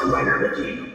Dawson Rider Wiki.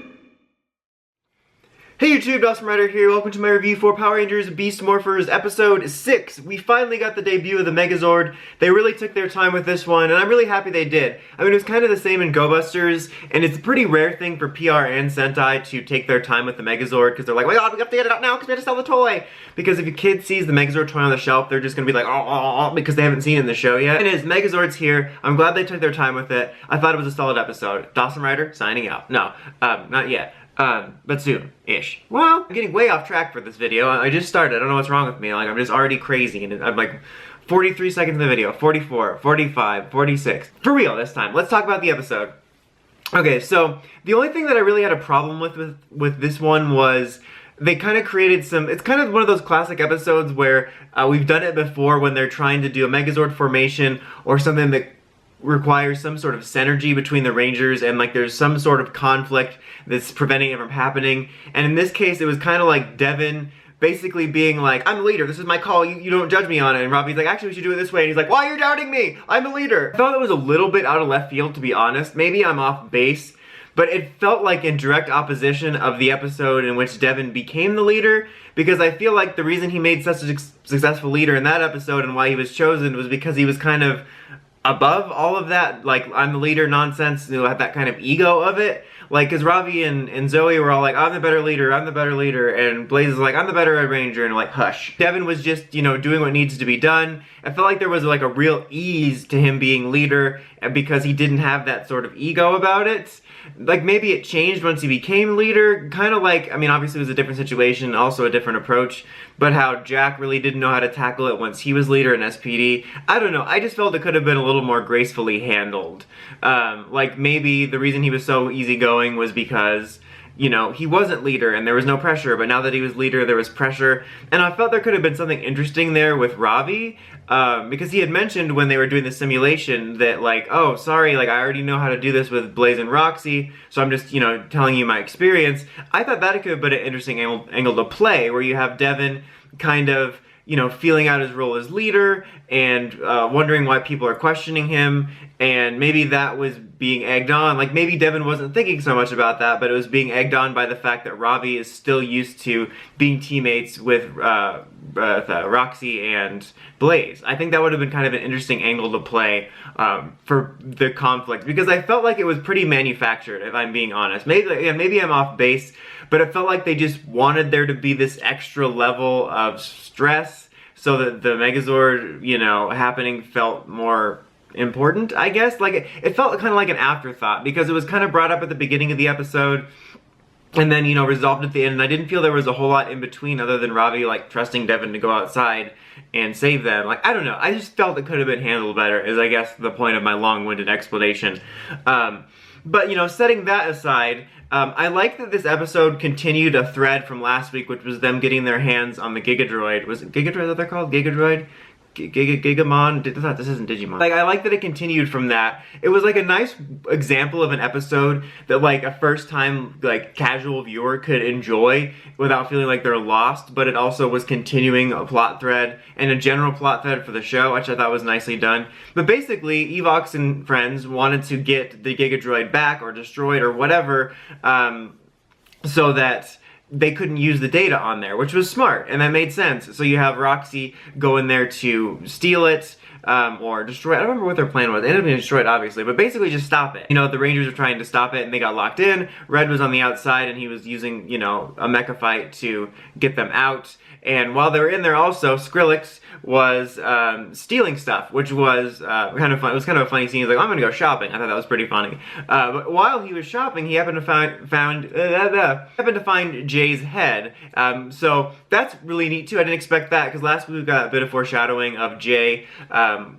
Hey YouTube, Dawson Rider here. Welcome to my review for Power Rangers Beast Morphers Episode 6. We finally got the debut of the Megazord. They really took their time with this one, and I'm really happy they did. I mean, it was kind of the same in Go Busters, and it's a pretty rare thing for PR and Sentai to take their time with the Megazord, because they're like, oh my god, we have to get it out now because we have to sell the toy. Because if a kid sees the Megazord toy on the shelf, they're just going to be like, oh, because they haven't seen it in the show yet. And as Megazord's here, I'm glad they took their time with it. I thought it was a solid episode. Dawson Rider, signing out. No, not yet. But soon-ish. Well, I'm getting way off track for this video. I just started. I don't know what's wrong with me. Like, I'm just already crazy, and I'm like 43 seconds in the video, 44, 45, 46. For real this time. Let's talk about the episode. Okay, so the only thing that I really had a problem with this one was they kind of created some, it's kind of one of those classic episodes where we've done it before when they're trying to do a Megazord formation or something that requires some sort of synergy between the Rangers, and like there's some sort of conflict that's preventing it from happening. And in this case, it was kind of like Devin basically being like, I'm the leader, this is my call, you don't judge me on it. And Robbie's like, actually we should do it this way. And he's like, why are you doubting me? I'm the leader. I thought it was a little bit out of left field, to be honest. Maybe I'm off base, but it felt like in direct opposition of the episode in which Devin became the leader, because I feel like the reason he made such a successful leader in that episode and why he was chosen was because he was kind of above all of that, like, I'm the leader nonsense, you know, had that kind of ego of it. Like, because Ravi and Zoe were all like, I'm the better leader, I'm the better leader, and Blaze is like, I'm the better Red Ranger, and like, hush. Devin was just, you know, doing what needs to be done. I felt like there was like a real ease to him being leader, because he didn't have that sort of ego about it. Like, maybe it changed once he became leader, kind of like, I mean, obviously it was a different situation, also a different approach, but how Jack really didn't know how to tackle it once he was leader in SPD. I don't know, I just felt it could have been a little more gracefully handled. Like, maybe the reason he was so easygoing was because, you know, he wasn't leader and there was no pressure, but now that he was leader, there was pressure. And I felt there could have been something interesting there with Ravi, because he had mentioned when they were doing the simulation that, like, oh, sorry, like, I already know how to do this with Blaze and Roxy, so I'm just, you know, telling you my experience. I thought that could have been an interesting angle to play, where you have Devin kind of, you know, feeling out his role as leader and wondering why people are questioning him, and maybe that was being egged on. Like, maybe Devin wasn't thinking so much about that, but it was being egged on by the fact that Ravi is still used to being teammates with Roxy and Blaze. I think that would have been kind of an interesting angle to play for the conflict, because I felt like it was pretty manufactured, if I'm being honest. Maybe I'm off base, but it felt like they just wanted there to be this extra level of stress so that the Megazord, you know, happening felt more important, I guess. Like, it felt kind of like an afterthought, because it was kind of brought up at the beginning of the episode and then, you know, resolved at the end, and I didn't feel there was a whole lot in between other than Ravi, like, trusting Devin to go outside and save them. Like, I don't know, I just felt it could have been handled better, is I guess the point of my long-winded explanation. But, you know, setting that aside, I like that this episode continued a thread from last week, which was them getting their hands on the Gigadroid. Was it Gigadroid that they're called? Gigadroid? Gigamon? This isn't Digimon. Like, I like that it continued from that. It was like a nice example of an episode that, like, a first-time, like, casual viewer could enjoy without feeling like they're lost, but it also was continuing a plot thread and a general plot thread for the show, which I thought was nicely done. But basically, Evox and friends wanted to get the Gigadroid back or destroyed or whatever, so that they couldn't use the data on there, which was smart, and that made sense. So you have Roxy go in there to steal it, or destroy it. I don't remember what their plan was. It ended up being destroyed, obviously, but basically just stop it. You know, the Rangers were trying to stop it, and they got locked in. Red was on the outside, and he was using, you know, a mecha fight to get them out. And while they were in there also, Skrillex was stealing stuff, which was kind of fun. It was kind of a funny scene. He's like, I'm gonna go shopping. I thought that was pretty funny. But while he was shopping, he happened to find Jay's head. So that's really neat too. I didn't expect that, because last week we got a bit of foreshadowing of Jay.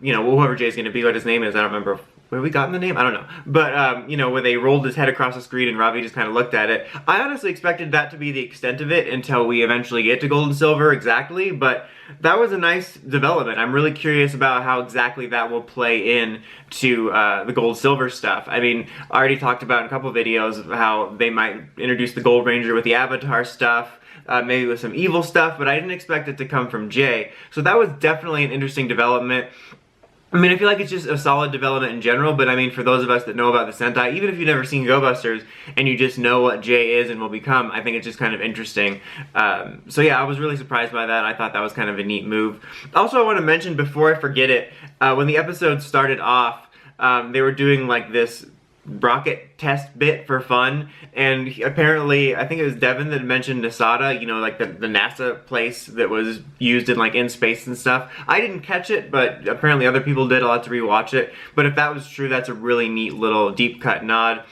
You know, whoever Jay's gonna be, what his name is, I don't remember. Where we gotten the name? I don't know. But, you know, when they rolled his head across the screen and Ravi just kind of looked at it, I honestly expected that to be the extent of it until we eventually get to Gold and Silver exactly, but that was a nice development. I'm really curious about how exactly that will play in to the Gold Silver stuff. I mean, I already talked about in a couple videos of how they might introduce the Gold Ranger with the Avatar stuff, maybe with some evil stuff, but I didn't expect it to come from Jay. So that was definitely an interesting development. I mean, I feel like it's just a solid development in general, but I mean, for those of us that know about the Sentai, even if you've never seen Go Busters and you just know what Jay is and will become, I think it's just kind of interesting. So yeah, I was really surprised by that. I thought that was kind of a neat move. Also, I want to mention, before I forget it, when the episode started off, they were doing like this rocket test bit for fun, and apparently I think it was Devin that mentioned Nasada, you know, like the NASA place that was used in like in space and stuff. I didn't catch it, but apparently other people did. I'll have to rewatch it, but if that was true, that's a really neat little deep cut nod.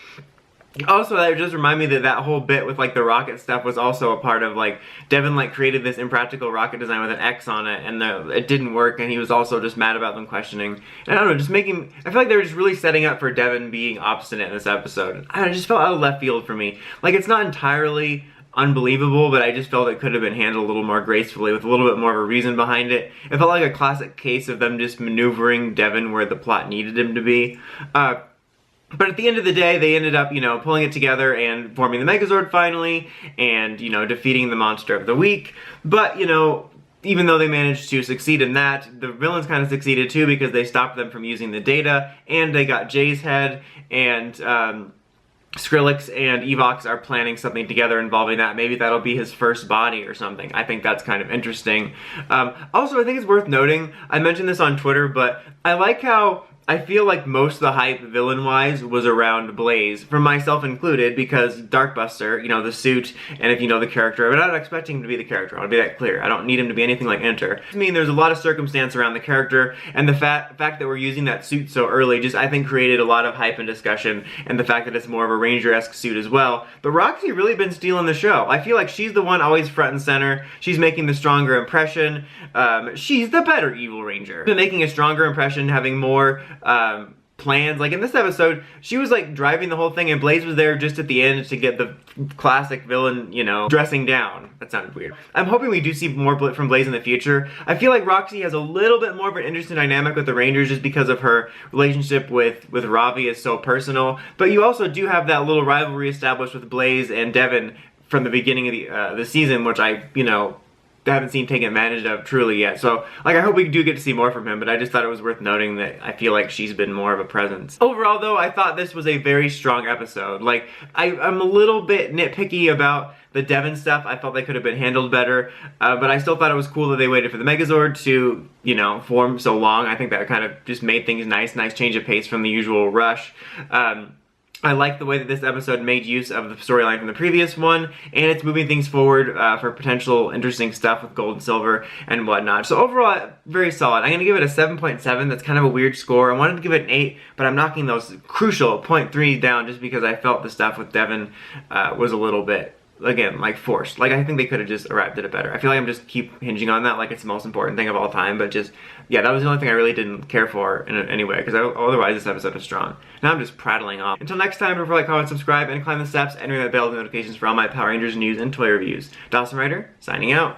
Also, that just reminded me that that whole bit with like the rocket stuff was also a part of like Devin like created this impractical rocket design with an X on it, and it didn't work, and he was also just mad about them questioning. And I don't know, just making, I feel like they were just really setting up for Devin being obstinate in this episode. I just felt out of left field for me. Like, it's not entirely unbelievable, but I just felt it could have been handled a little more gracefully with a little bit more of a reason behind it. It felt like a classic case of them just maneuvering Devin where the plot needed him to be. But at the end of the day, they ended up, you know, pulling it together and forming the Megazord finally, and, you know, defeating the monster of the week. But, you know, even though they managed to succeed in that, the villains kind of succeeded too, because they stopped them from using the data, and they got Jay's head, and Skrillex and Evox are planning something together involving that. Maybe that'll be his first body or something. I think that's kind of interesting. Also, I think it's worth noting, I mentioned this on Twitter, but I like how I feel like most of the hype villain-wise was around Blaze, for myself included, because Darkbuster, you know, the suit, and if you know the character, I'm not expecting him to be the character, I want to be that clear. I don't need him to be anything like Enter. I mean, there's a lot of circumstance around the character, and the fact that we're using that suit so early just, I think, created a lot of hype and discussion, and the fact that it's more of a Ranger-esque suit as well. But Roxy really been stealing the show. I feel like she's the one always front and center. She's making the stronger impression. She's the better Evil Ranger. Been making a stronger impression, having more plans. Like in this episode, she was like driving the whole thing, and Blaze was there just at the end to get the classic villain, you know, dressing down. That sounded weird. I'm hoping we do see more from Blaze in the future. I feel like Roxy has a little bit more of an interesting dynamic with the Rangers just because of her relationship with Ravi is so personal. But you also do have that little rivalry established with Blaze and Devin from the beginning of the season, which I, you know, haven't seen taken advantage of truly yet. So, like, I hope we do get to see more from him, but I just thought it was worth noting that I feel like she's been more of a presence. Overall, though, I thought this was a very strong episode. Like, I'm a little bit nitpicky about the Devin stuff. I felt they could have been handled better, but I still thought it was cool that they waited for the Megazord to, you know, form so long. I think that kind of just made things nice change of pace from the usual rush. I like the way that this episode made use of the storyline from the previous one, and it's moving things forward for potential interesting stuff with Gold and Silver and whatnot. So overall, very solid. I'm going to give it a 7.7. That's kind of a weird score. I wanted to give it an 8, but I'm knocking those crucial 0.3 down just because I felt the stuff with Devin was a little bit, again, like forced. Like, I think they could have just arrived at it better. I feel like I'm just keep hinging on that like it's the most important thing of all time, but just, yeah, that was the only thing I really didn't care for in any way, because otherwise this episode was strong. Now I'm just prattling off. Until next time, don't forget to like, comment, subscribe, and climb the steps, and ring that bell with notifications for all my Power Rangers news and toy reviews. Dawson Ryder, signing out.